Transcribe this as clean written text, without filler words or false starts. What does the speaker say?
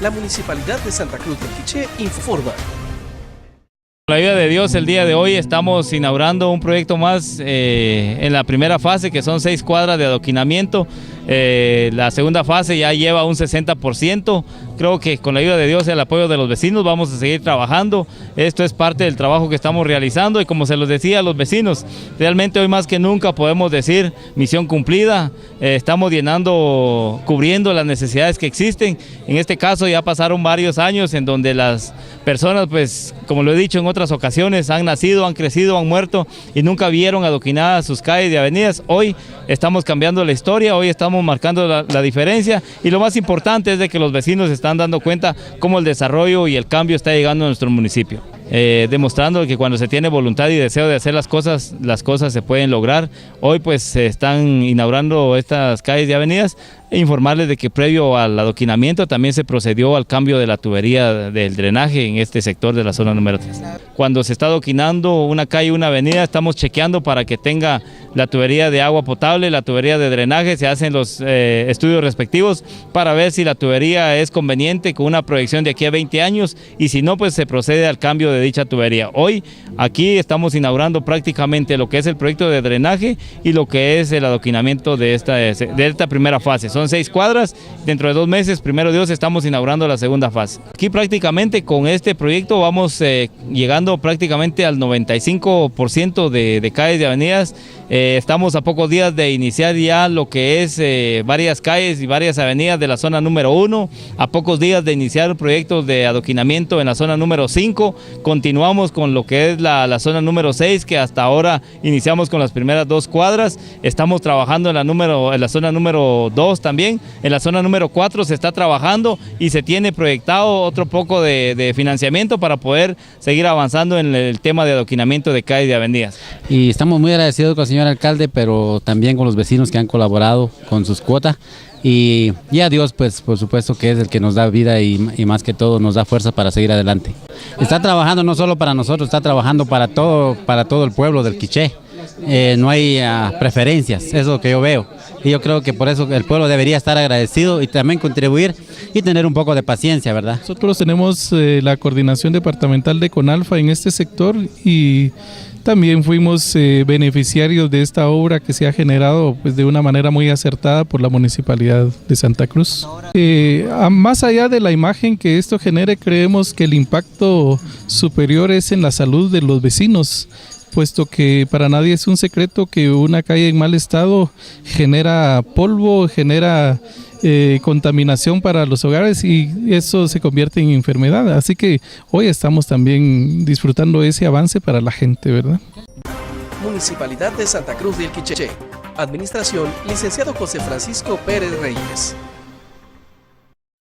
La Municipalidad de Santa Cruz del Quiché informa. Con la ayuda de Dios, el día de hoy estamos inaugurando un proyecto más en la primera fase, que son 6 cuadras de adoquinamiento. La segunda fase ya lleva un 60%. Creo que con la ayuda de Dios y el apoyo de los vecinos vamos a seguir trabajando. Esto es parte del trabajo que estamos realizando y, como se los decía a los vecinos, realmente hoy más que nunca podemos decir misión cumplida. Estamos cubriendo las necesidades que existen. En este caso ya pasaron varios años en donde las personas, pues como lo he dicho en otras ocasiones, han nacido, han crecido, han muerto y nunca vieron adoquinadas sus calles y avenidas. Hoy estamos cambiando la historia, hoy estamos marcando la diferencia, y lo más importante es de que los vecinos están dando cuenta cómo el desarrollo y el cambio está llegando a nuestro municipio. Demostrando que cuando se tiene voluntad y deseo de hacer las cosas se pueden lograr. Hoy pues se están inaugurando estas calles y avenidas. Informarles de que previo al adoquinamiento también se procedió al cambio de la tubería del drenaje en este sector de la zona número 3. Cuando se está adoquinando una calle o una avenida, estamos chequeando para que tenga la tubería de agua potable, la tubería de drenaje. Se hacen los estudios respectivos para ver si la tubería es conveniente con una proyección de aquí a 20 años, y si no, pues se procede al cambio de dicha tubería. Hoy aquí estamos inaugurando prácticamente lo que es el proyecto de drenaje y lo que es el adoquinamiento de esta primera fase. Son 6 cuadras, dentro de 2 meses, primero Dios, estamos inaugurando la segunda fase. Aquí prácticamente con este proyecto vamos llegando prácticamente al 95% de calles y avenidas. Estamos a pocos días de iniciar ya lo que es varias calles y varias avenidas de la zona número 1, a pocos días de iniciar proyectos de adoquinamiento en la zona número 5, continuamos con lo que es la zona número 6, que hasta ahora iniciamos con las primeras 2 cuadras, estamos trabajando en la zona número 2 también, en la zona número 4 se está trabajando y se tiene proyectado otro poco de financiamiento para poder seguir avanzando en el tema de adoquinamiento de calles y avenidas. Y estamos muy agradecidos con el señor alcalde, pero también con los vecinos que han colaborado con sus cuotas, y a Dios, pues por supuesto que es el que nos da vida y más que todo nos da fuerza para seguir adelante. Está trabajando no solo para nosotros, está trabajando para todo el pueblo del Quiché. No hay preferencias, eso es lo que yo veo, y yo creo que por eso el pueblo debería estar agradecido y también contribuir y tener un poco de paciencia, ¿verdad? Nosotros tenemos la coordinación departamental de CONALFA en este sector, y también fuimos beneficiarios de esta obra que se ha generado pues de una manera muy acertada por la Municipalidad de Santa Cruz. Más allá de la imagen que esto genere, creemos que el impacto superior es en la salud de los vecinos, puesto que para nadie es un secreto que una calle en mal estado genera polvo, genera contaminación para los hogares, y eso se convierte en enfermedad. Así que hoy estamos también disfrutando ese avance para la gente, ¿verdad? Municipalidad de Santa Cruz del Quiché. Administración, licenciado José Francisco Pérez Reyes.